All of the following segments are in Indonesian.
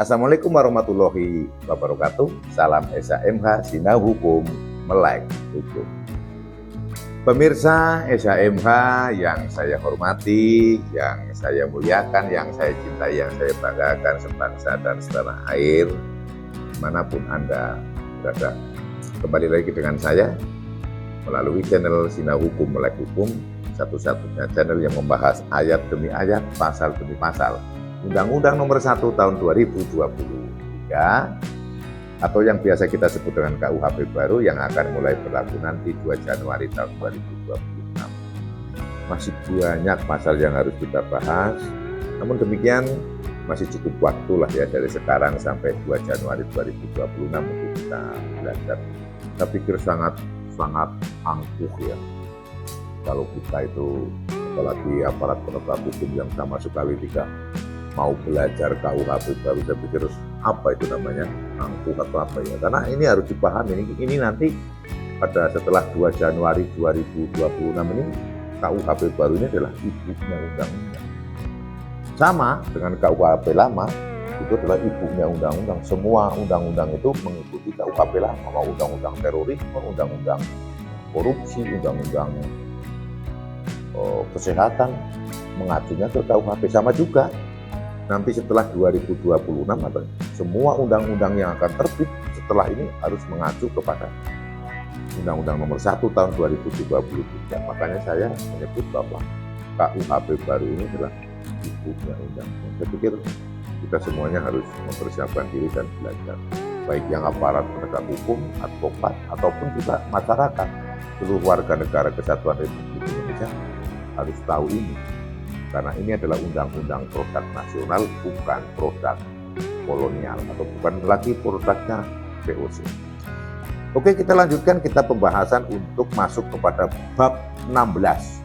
Assalamualaikum warahmatullahi wabarakatuh. Salam SHMH Sinau Hukum Melek Hukum. Pemirsa SHMH yang saya hormati, yang saya muliakan, yang saya cintai, yang saya banggakan sebangsa dan setanah air, dimanapun Anda berada. Kembali lagi dengan saya melalui channel Sinau Hukum Melek Hukum, satu-satunya channel yang membahas ayat demi ayat, pasal demi pasal Undang-Undang Nomor 1 Tahun 2023 atau yang biasa kita sebut dengan KUHP baru yang akan mulai berlaku nanti 2 Januari tahun 2026. Masih banyak pasal yang harus kita bahas, namun demikian masih cukup waktu lah ya dari sekarang sampai 2 Januari 2026 untuk kita belajar. Saya pikir sangat angkuh ya kalau kita itu, apalagi aparat penegak hukum yang sama sekali tidak mau belajar KUHP baru. Saya pikir apa itu namanya angkuh atau apa ya, karena ini harus dipahami. Ini nanti pada setelah 2 Januari 2026 ini KUHP baru ini adalah ibunya undang-undang, sama dengan KUHP lama itu adalah ibunya undang-undang. Semua undang-undang itu mengikuti KUHP lama, mau undang-undang terorisme, undang-undang korupsi, undang-undang kesehatan, mengacunya ke KUHP. Sama juga nanti setelah 2026 atau semua undang-undang yang akan terbit setelah ini harus mengacu kepada Undang-Undang Nomor 1 Tahun 2023. Makanya saya menyebut bahwa KUHP baru ini adalah ibunya undang-undang. Saya pikir kita semuanya harus mempersiapkan diri dan belajar, baik yang aparat penegak hukum, advokat, ataupun juga masyarakat. Seluruh warga negara kesatuan Republik Indonesia harus tahu ini, karena ini adalah undang-undang produk nasional, bukan produk kolonial atau bukan lagi produknya VOC. Oke, kita lanjutkan kita pembahasan untuk masuk kepada bab 16.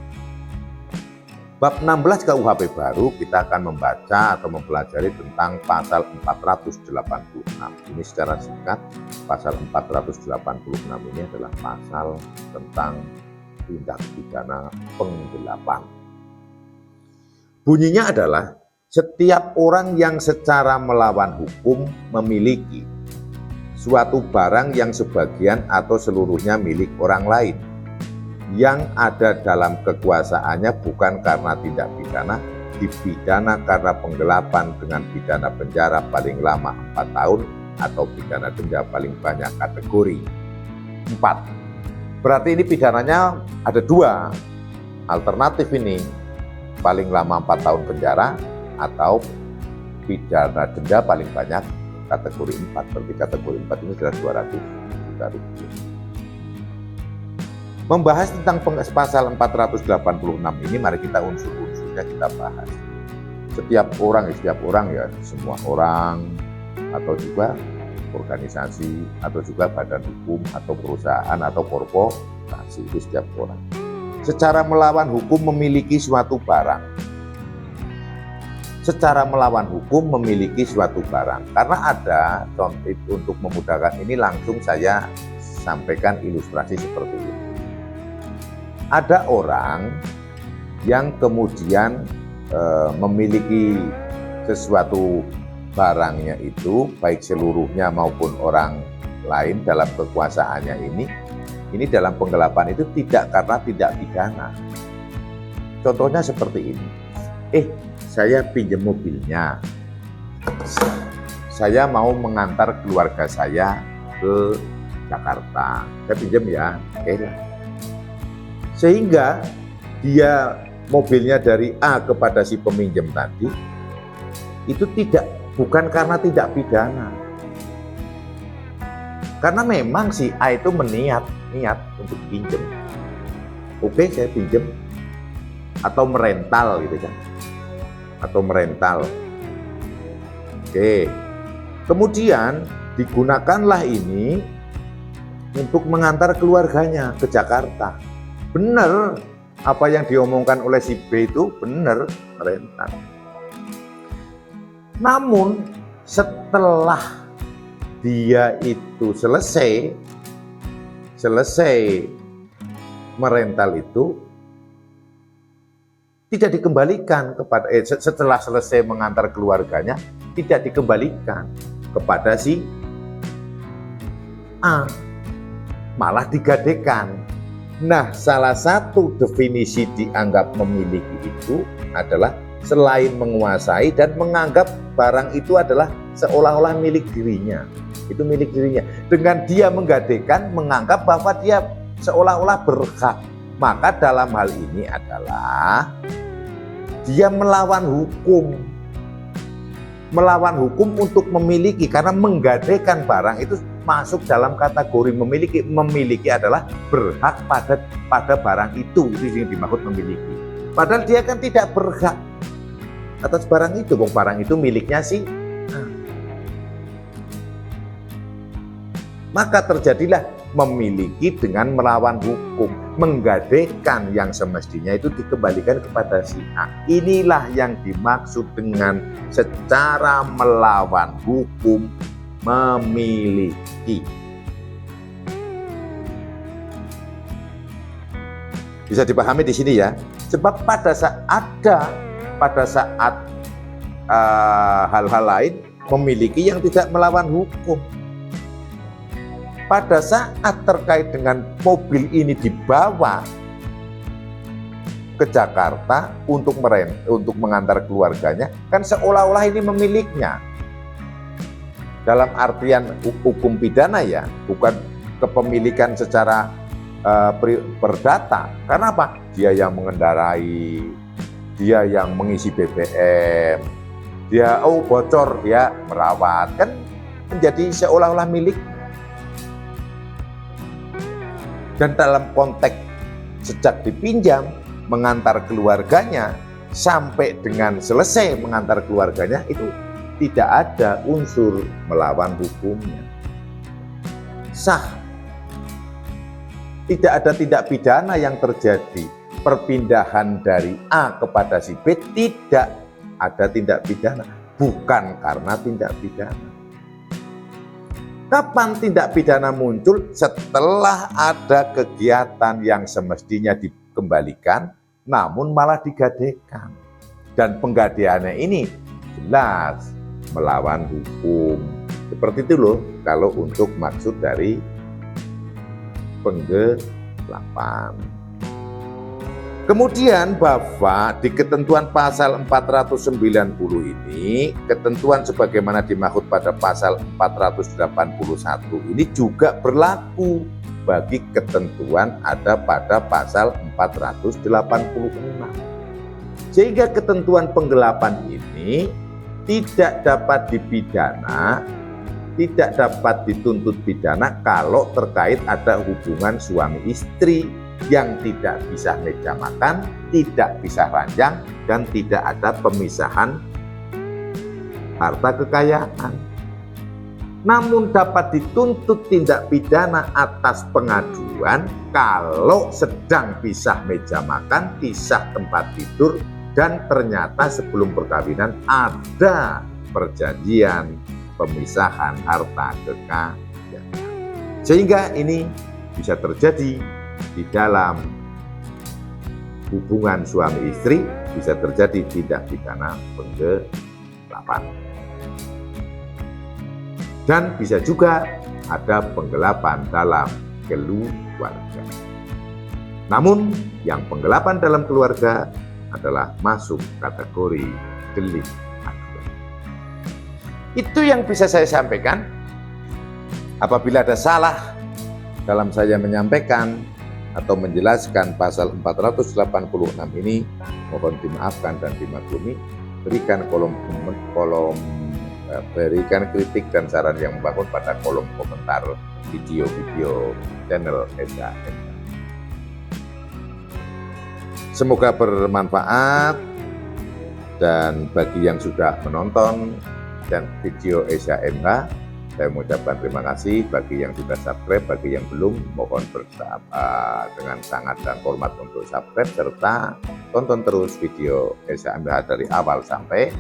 Bab 16 KUHP baru kita akan membaca atau mempelajari tentang pasal 486. Ini secara singkat, pasal 486 ini adalah pasal tentang tindak pidana penggelapan. Bunyinya adalah setiap orang yang secara melawan hukum memiliki suatu barang yang sebagian atau seluruhnya milik orang lain yang ada dalam kekuasaannya bukan karena tindak pidana, dipidana karena penggelapan dengan pidana penjara paling lama 4 tahun atau pidana denda paling banyak kategori 4. Berarti ini pidananya ada 2 alternatif ini, paling lama 4 tahun penjara atau pidana denda paling banyak kategori 4. Berarti kategori 4 ini adalah 200 juta rupiah. Membahas tentang pasal 486 ini, mari kita unsur-unsurnya kita bahas. Setiap orang ya, semua orang atau juga organisasi atau juga badan hukum atau perusahaan atau korporasi, itu setiap orang secara melawan hukum memiliki suatu barang. Secara melawan hukum memiliki suatu barang. Karena ada contoh untuk memudahkan ini, langsung saya sampaikan ilustrasi seperti ini. Ada orang yang kemudian memiliki sesuatu barangnya itu, baik seluruhnya maupun orang lain dalam kekuasaannya ini dalam penggelapan itu tidak karena tidak pidana. Contohnya seperti ini. Saya pinjam mobilnya. Saya mau mengantar keluarga saya ke Jakarta. Saya pinjam ya. Sehingga dia mobilnya dari A kepada si peminjam tadi itu bukan karena tidak pidana. Karena memang si A itu niat untuk pinjam. Oke, saya pinjam atau merental gitu kan. Atau merental. Oke. Kemudian digunakanlah ini untuk mengantar keluarganya ke Jakarta. Benar apa yang diomongkan oleh si B itu, benar, merental. Namun setelah dia itu selesai merental itu tidak dikembalikan kepada setelah selesai mengantar keluarganya tidak dikembalikan kepada si A, malah digadekan. Nah, salah satu definisi dianggap memiliki itu adalah selain menguasai dan menganggap barang itu adalah seolah-olah milik dirinya. Itu milik dirinya. Dengan dia menggadekan, menganggap bahwa dia seolah-olah berhak. Maka dalam hal ini adalah dia melawan hukum. Melawan hukum untuk memiliki, karena menggadekan barang itu masuk dalam kategori memiliki. Memiliki adalah berhak pada barang itu yang dimaksud memiliki. Padahal dia kan tidak berhak atas barang itu, barang itu miliknya si A. Maka terjadilah memiliki dengan melawan hukum, menggadekan yang semestinya itu dikembalikan kepada si A. Inilah yang dimaksud dengan secara melawan hukum memiliki. Bisa dipahami di sini ya. Sebab pada saat hal-hal lain memiliki yang tidak melawan hukum. Pada saat terkait dengan mobil ini dibawa ke Jakarta untuk mengantar keluarganya, kan seolah-olah ini memiliknya. Dalam artian hukum pidana ya, bukan kepemilikan secara perdata. Karena apa? Dia yang mengendarai, dia yang mengisi BBM, dia bocor, dia merawat, kan menjadi seolah-olah milik. Dan dalam konteks sejak dipinjam mengantar keluarganya sampai dengan selesai mengantar keluarganya, itu tidak ada unsur melawan hukumnya, sah. Tidak ada tindak pidana yang terjadi. Perpindahan dari A kepada si B tidak ada tindak pidana, bukan karena tindak pidana. Kapan tindak pidana muncul? Setelah ada kegiatan yang semestinya dikembalikan, namun malah digadekan. Dan penggadeannya ini jelas melawan hukum. Seperti itu loh, kalau untuk maksud dari penggelapan. Kemudian bahwa di ketentuan pasal 490 ini, ketentuan sebagaimana dimaksud pada pasal 481 ini juga berlaku bagi ketentuan ada pada pasal 486. Sehingga ketentuan penggelapan ini tidak dapat dipidana, tidak dapat dituntut pidana kalau terkait ada hubungan suami istri yang tidak bisa meja makan, tidak bisa ranjang, dan tidak ada pemisahan harta kekayaan. Namun dapat dituntut tindak pidana atas pengaduan kalau sedang pisah meja makan, pisah tempat tidur, dan ternyata sebelum perkawinan ada perjanjian pemisahan harta kekayaan. Sehingga ini bisa terjadi di dalam hubungan suami istri, bisa terjadi tindak pidana penggelapan. Dan bisa juga ada penggelapan dalam keluarga. Namun yang penggelapan dalam keluarga adalah masuk kategori delik aduan. Itu yang bisa saya sampaikan. Apabila ada salah dalam saya menyampaikan atau menjelaskan pasal 486 ini, mohon dimaafkan dan dimaklumi. Berikan kritik dan saran yang membangun pada kolom komentar video-video channel SAM. Semoga bermanfaat, dan bagi yang sudah menonton dan video SAMH, saya mengucapkan terima kasih. Bagi yang sudah subscribe, bagi yang belum, mohon dengan sangat dan hormat untuk subscribe, serta tonton terus video SAMH dari awal sampai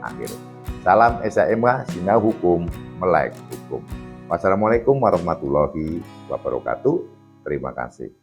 akhir. Salam SAMH, Sinau Hukum, Melek Hukum. Wassalamualaikum warahmatullahi wabarakatuh. Terima kasih.